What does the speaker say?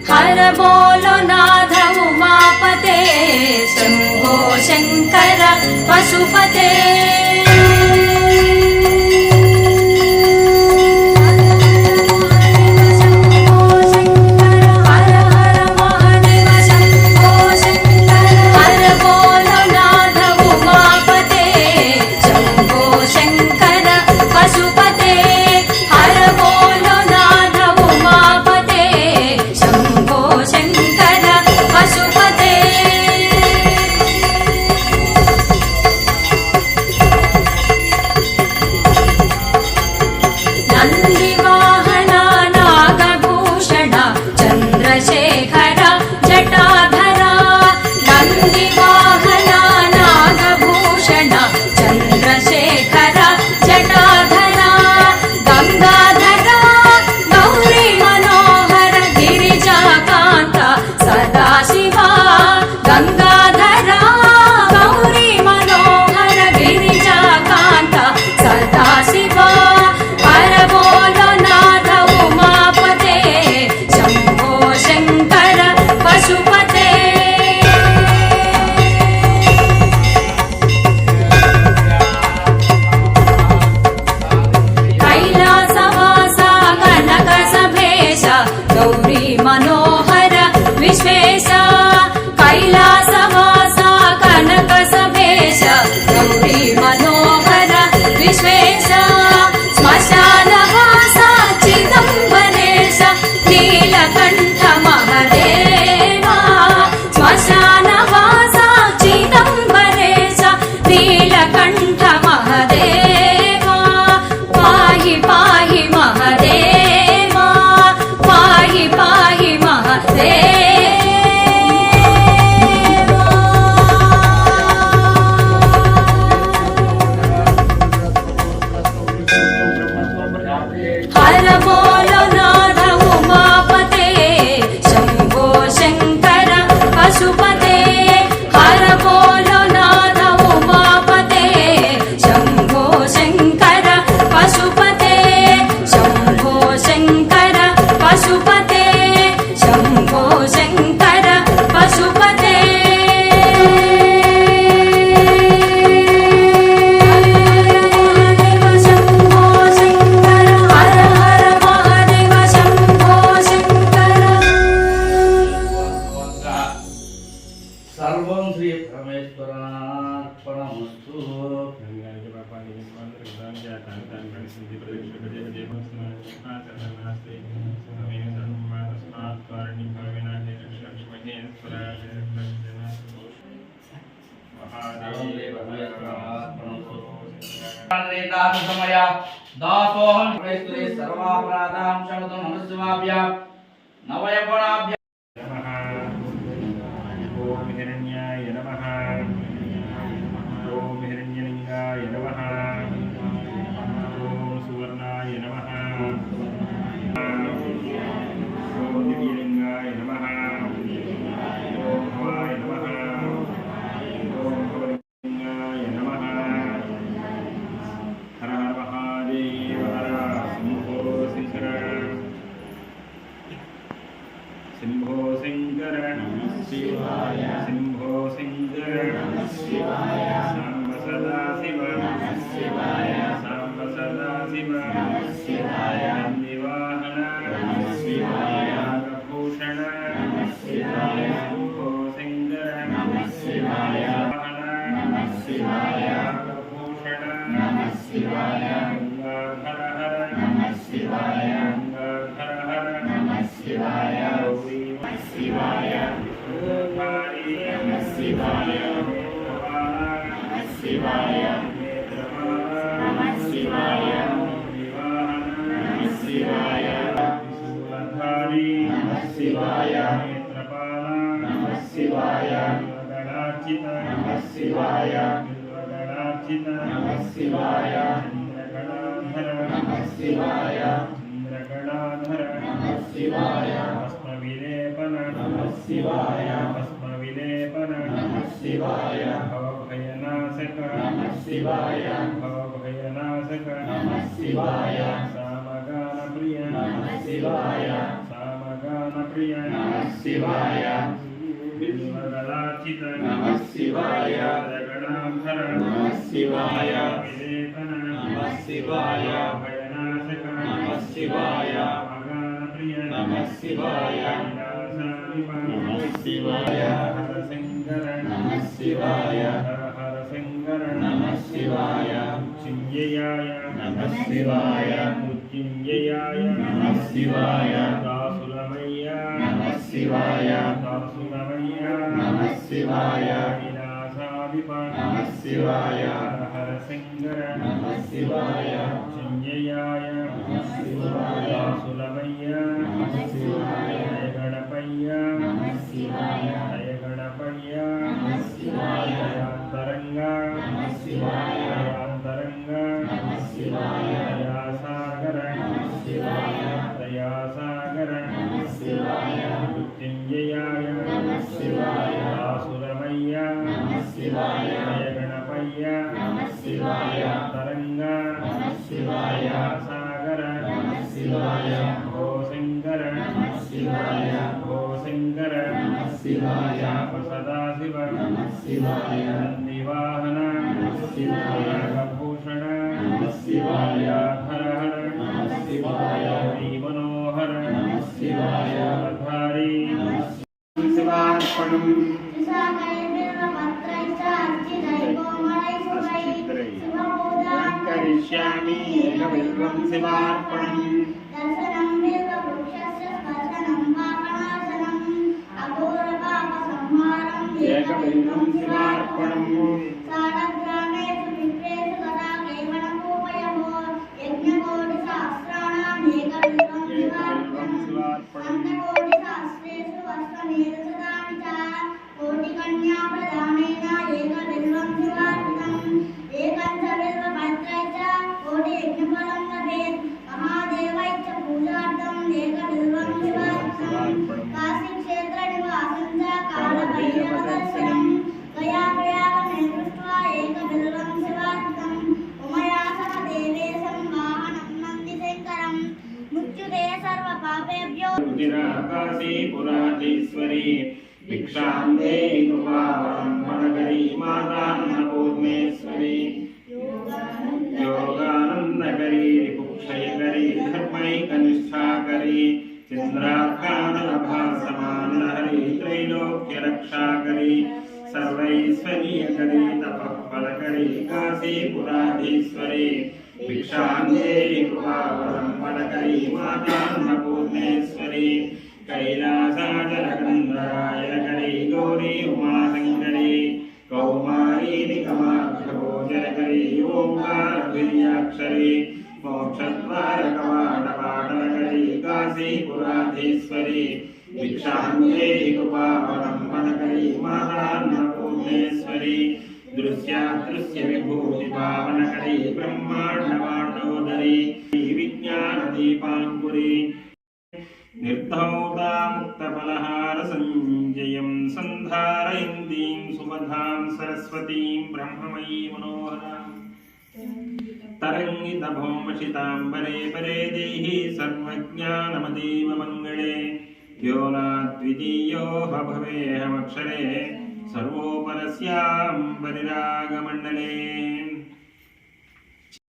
हर बोलो नाथ उमापते शंभो शंकर पशुपते दासोहं सर्वापराधां क्षमतु नमस्वाभ्य नवयपणाभ्य नमः। ओम हिरण्याय नमः। ओम हिरण्यलिंगाय नमः। ओम सुवर्णाय नमः। ओम दिव्यलिंगाय नमः। ओम भवाय नमः। ओम भवलिंगाय नमः। हर हर महादेव हर शंभो शंकर शंभो शंकर नमः शिवाय शंभो शंकर नमः शिवाय सांब सदा शिव नमः शिवाय सांब सदा शिव नमः शिवाय नंदिवाहन नमः शिवाय नागभूषण नमः शिवाय शंभो शंकर नमः शिवाय नमः शिवाय नागभूषण नमः शिवाय गंगाधर हर नमः शिवाय गंगाधर हर नमः शिवाय गौरी नमः शिवाय विष्णुधारी नमः शिवाय नमः शिवाय नमः शिवाय नमः शिवाय त्रिशूलधारी नमः शिवाय नेत्रपाल नमः शिवाय गणार्चित नमः शिवाय नमः शिवाय चंद्रगणाधर नमः शिवाय चंद्रगणाधर नमः शिवाय भस्मविलेपन नमः शिवाय भस्मविलेपन नमः शिवाय भवभयनाशक नमः शिवाय भवभयनाशक नमः शिवाय सामगानप्रिय नमः శివాయ సామగాన ప్రియ నమః శివాయ బిల్వదళార్చిత నమః శివాయ జగడాంధర నమః శివాయ విలేపన నమః శివాయ భయనాశక నమః శివాయ మగాన ప్రియ నమః శివాయ విలాసాధిప నమః శివాయ హర శంకర నమః శివాయ హర హర శంకర నమః శివాయ మృత్యుంజయాయ నమః శివాయ మృత్యుంజయాయ నమః శివాయ దాసులమయ్య నమః శివాయ దాసులమయ్య నమః శివాయ విలాసాధిప నమః శివాయ హర హర శంకర నమః శివాయ మృత్యుంజయాయ నమః శివాయ దాసులమయ్య నమః శివాయ జయ గణపయ్య నమః శివాయ జయ గణపయ్య నమః శివాయ దయాంతరంగ నమః శివాయ దయాంతరంగ నమః శివాయ దయాసాగర నమః శివాయ దయాసాగర నమః శివాయ మృత్యుంజయాయ నమః శివాయ దాసులమయ్య నమః శివాయ జయ గణపయ్య నమః శివాయ తరంగ నమః శివాయ సాగర నమః శివాయ ఓ శంకర నమః శివాయ ఓ శంకర నమః శివాయ సదాశివ నమః శివాయ నందివాహన నమః శివాయ నాగభూషణ నమః శివాయ హర హర నమః శివాయ శ్రీ మనోహర నమః శివాయ అధారి నమః శివార్పణం కరిష్యామి ఏకవిల్వం శివార్పణం ఏకవిల్వం శివార్పణం ఏకవిల్వం శివార్పణం రుదిరాకాశీ పురాధీశ్వరి భిక్షాం దేహి కృపావరం మనగరీ మాతాన్నపూర్ణేశ్వరి योगानंदकरी कुक्षयकरी धर्मैकनिष्ठाकरी चंद्रार्कानभासमानहरी त्रैलोक्यरक्षाकरी सर्वैश्वर्यकरी तपःफलकरी काशीपुराधीश्वरी भिक्षां देहि कृपावरं वरकरी मातान्नपूर्णेश्वरी कैलासाचलकन्दरायकरी गौरी उमाशङ्करी कौमारी निगमाख्यगोचरकरी ओंकारवीर्याक्षरी मोक्षद्वारकवाटपाटलकरी काशीपुराधीश्वरी भिक्षां देहि कृपावरं वरकरी मातान्नपूर्णेश्वरी दृश्यादृश्यविभूतिपावनकरी ब्रह्माण्डवाण्डोदरी विज्ञानदीपाङ्कुरी निर्धौतामुक्तफलहारसञ्जयं सन्धारयन्तीं सुमधां सरस्वतीं ब्रह्ममयी मनोहराम् तरङ्गितभौमशिताम्बरे परे देहि सर्वज्ञानमतीव मङ्गले यो नाद्वितीयो भवेऽहमक्षरे सर्वोपरस्यां परिरागमण्डले